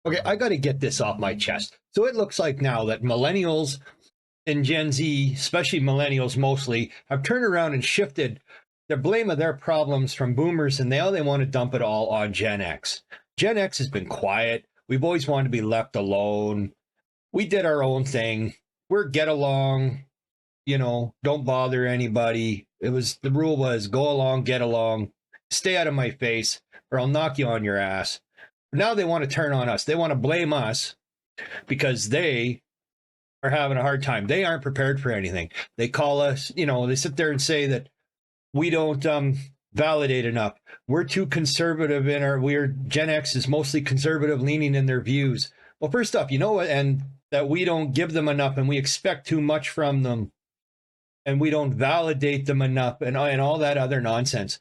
Okay, I got to get this off my chest. So it looks like now that millennials and Gen Z, especially millennials mostly, have turned around and shifted the blame of their problems from boomers, and now they want to dump it all on Gen X. Gen X has been quiet. We've always wanted to be left alone. We did our own thing. We're get along, don't bother anybody. The rule was go along, get along, stay out of my face, or I'll knock you on your ass. Now they want to turn on us. They want to blame us because they are having a hard time. They aren't prepared for anything. They call us, they sit there and say that we don't validate enough. We're too conservative we're Gen X is mostly conservative leaning in their views. Well, first off, and that we don't give them enough and we expect too much from them and we don't validate them enough and all that other nonsense.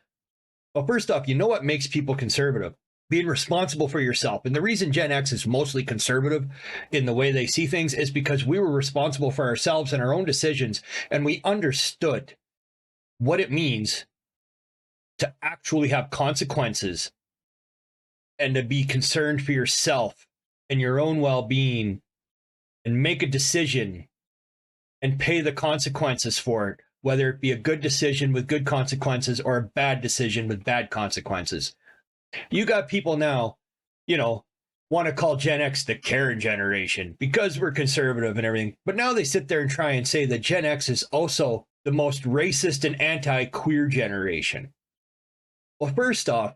Well, first off, you know what makes people conservative? Being responsible for yourself. And the reason Gen X is mostly conservative in the way they see things is because we were responsible for ourselves and our own decisions, and we understood what it means to actually have consequences and to be concerned for yourself and your own well-being and make a decision and pay the consequences for it, whether it be a good decision with good consequences or a bad decision with bad consequences. You got people now, want to call Gen X the Karen generation because we're conservative and everything. But now they sit there and try and say that Gen X is also the most racist and anti-queer generation. Well, first off,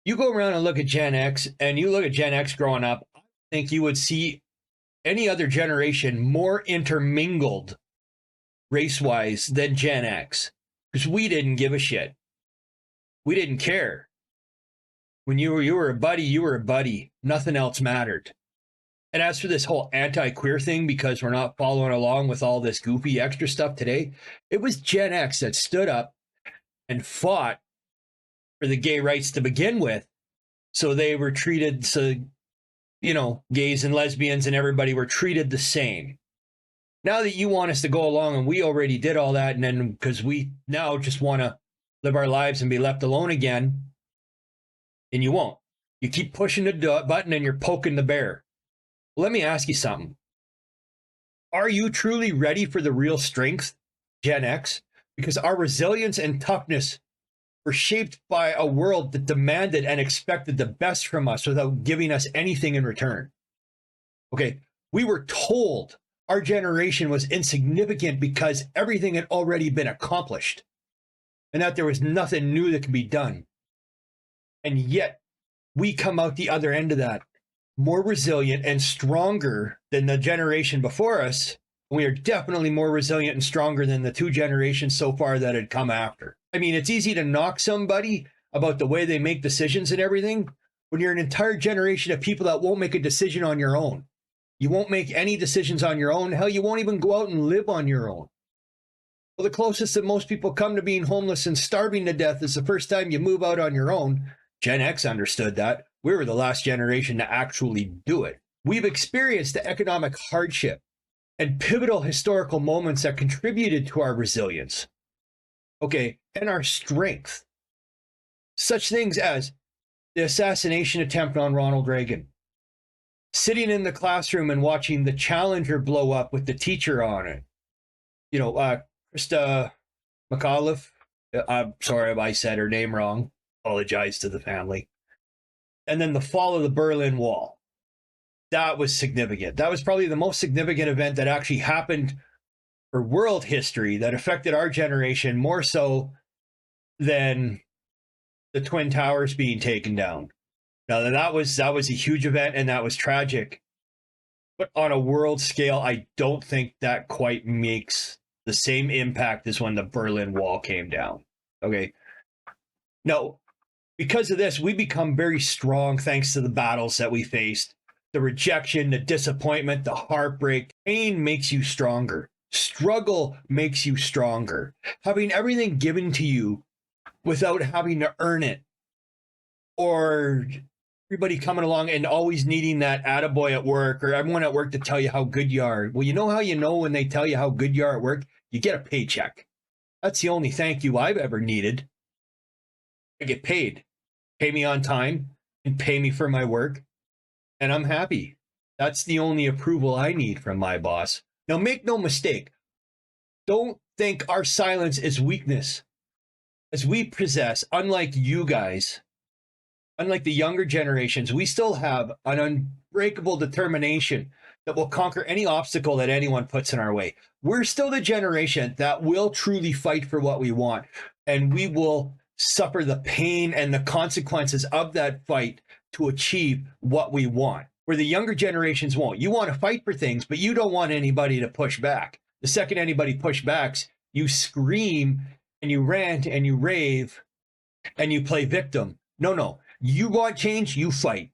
you go around and look at Gen X and you look at Gen X growing up, I think you would see any other generation more intermingled race-wise than Gen X because we didn't give a shit. We didn't care. When you were a buddy, you were a buddy. Nothing else mattered. And as for this whole anti-queer thing, because we're not following along with all this goofy extra stuff today, it was Gen X that stood up and fought for the gay rights to begin with. So they were treated, gays and lesbians and everybody were treated the same. Now that you want us to go along and we already did all that, and then because we now just want to live our lives and be left alone again, and you won't. You keep pushing the button and you're poking the bear. Let me ask you something. Are you truly ready for the real strength, Gen X? Because our resilience and toughness were shaped by a world that demanded and expected the best from us without giving us anything in return. Okay, we were told our generation was insignificant because everything had already been accomplished and that there was nothing new that could be done. And yet we come out the other end of that more resilient and stronger than the generation before us. We are definitely more resilient and stronger than the two generations so far that had come after. I mean, it's easy to knock somebody about the way they make decisions and everything when you're an entire generation of people that won't make a decision on your own. You won't make any decisions on your own. Hell, you won't even go out and live on your own. Well, the closest that most people come to being homeless and starving to death is the first time you move out on your own. Gen X understood that. We were the last generation to actually do it. We've experienced the economic hardship and pivotal historical moments that contributed to our resilience, and our strength. Such things as the assassination attempt on Ronald Reagan, sitting in the classroom and watching the Challenger blow up with the teacher on it. Krista McAuliffe, I'm sorry if I said her name wrong. Apologize to the family. And then the fall of the Berlin Wall. That was significant. That was probably the most significant event that actually happened for world history that affected our generation more so than the Twin Towers being taken down. Now, that was a huge event and that was tragic. But on a world scale, I don't think that quite makes the same impact as when the Berlin Wall came down. Okay. No, because of this, we become very strong thanks to the battles that we faced. The rejection, the disappointment, the heartbreak. Pain makes you stronger. Struggle makes you stronger. Having everything given to you without having to earn it, or everybody coming along and always needing that attaboy at work or everyone at work to tell you how good you are. Well, you know how you know when they tell you how good you are at work? You get a paycheck. That's the only thank you I've ever needed. I get paid. Pay me on time and pay me for my work. And I'm happy. That's the only approval I need from my boss. Now, make no mistake. Don't think our silence is weakness. As we possess, unlike you guys, unlike the younger generations, we still have an unbreakable determination that will conquer any obstacle that anyone puts in our way. We're still the generation that will truly fight for what we want, and we will suffer the pain and the consequences of that fight to achieve what we want, where the younger generations won't. You want to fight for things, but you don't want anybody to push back. The second anybody push backs, you scream and you rant and you rave and you play victim. No. You want change, you fight.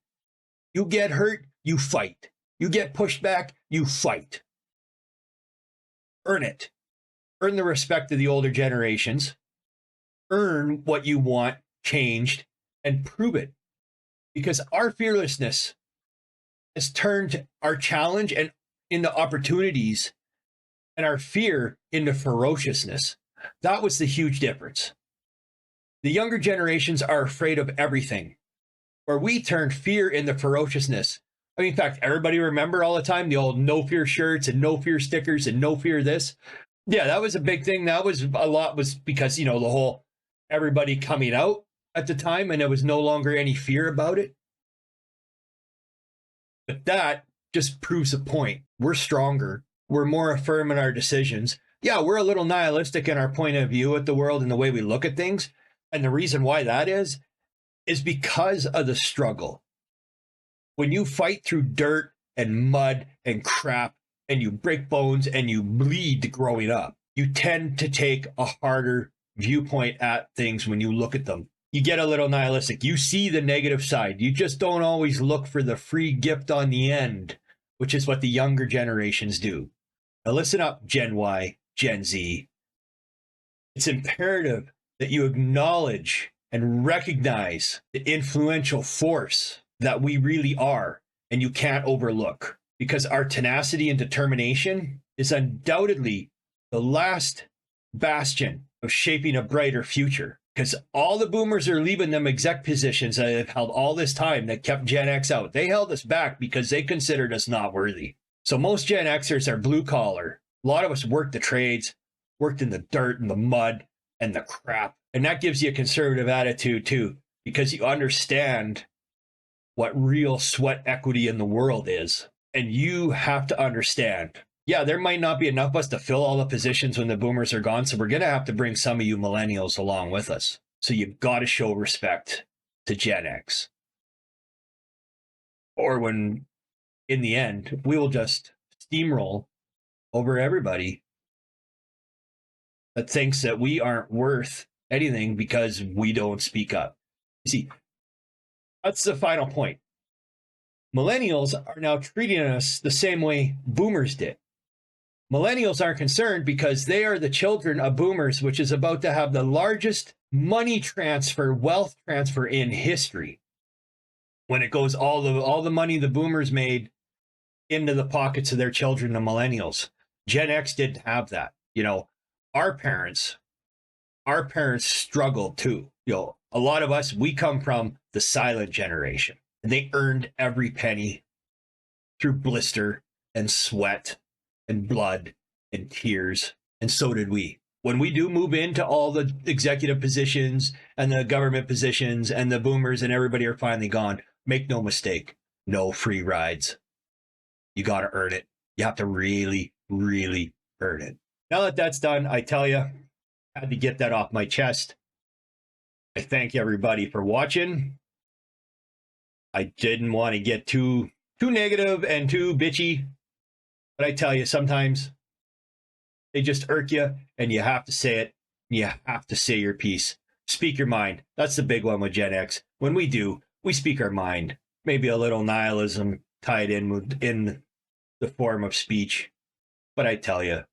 You get hurt, you fight. You get pushed back, you fight. Earn it. Earn the respect of the older generations. Earn what you want changed and prove it. Because our fearlessness has turned our challenge and into opportunities and our fear into ferociousness. That was the huge difference. The younger generations are afraid of everything, where we turned fear into ferociousness. I mean, in fact, everybody remember all the time the old no fear shirts and no fear stickers and no fear this. Yeah, that was a big thing. That was a lot was because, the whole everybody coming out at the time, and there was no longer any fear about it. But that just proves a point. We're stronger. We're more firm in our decisions. Yeah, we're a little nihilistic in our point of view at the world and the way we look at things. And the reason why that is because of the struggle. When you fight through dirt and mud and crap and you break bones and you bleed growing up, you tend to take a harder viewpoint at things when you look at them. You get a little nihilistic. You see the negative side. You just don't always look for the free gift on the end, which is what the younger generations do. Now listen up, Gen Y, Gen Z. It's imperative that you acknowledge and recognize the influential force that we really are, and you can't overlook, because our tenacity and determination is undoubtedly the last bastion of shaping a brighter future, because all the boomers are leaving them exec positions that have held all this time that kept Gen X out. They held us back because they considered us not worthy. So most Gen Xers are blue collar. A lot of us worked the trades, worked in the dirt and the mud and the crap. And that gives you a conservative attitude too, because you understand what real sweat equity in the world is. And you have to understand, yeah, there might not be enough of us to fill all the positions when the boomers are gone. So we're going to have to bring some of you millennials along with us. So you've got to show respect to Gen X. Or when, in the end, we will just steamroll over everybody that thinks that we aren't worth anything because we don't speak up. You see, that's the final point. Millennials are now treating us the same way boomers did. Millennials aren't concerned because they are the children of boomers, which is about to have the largest money transfer, wealth transfer in history. When it goes all the money the boomers made into the pockets of their children, the millennials. Gen X didn't have that. Our parents struggled too. A lot of us, we come from the silent generation. And they earned every penny through blister and sweat and blood and tears. And so did we. When we do move into all the executive positions and the government positions and the boomers and everybody are finally gone, make no mistake, no free rides. You got to earn it. You have to really, really earn it. Now that that's done, I tell you, I had to get that off my chest. I thank everybody for watching. I didn't want to get too negative and too bitchy, but I tell you, sometimes they just irk you and you have to say it. You have to say your piece. Speak your mind. That's the big one with Gen X. When we do, we speak our mind. Maybe a little nihilism tied in the form of speech. But I tell you,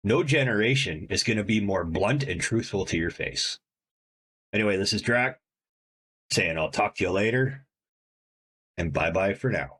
no generation is going to be more blunt and truthful to your face. Anyway, this is Drac saying I'll talk to you later, and bye-bye for now.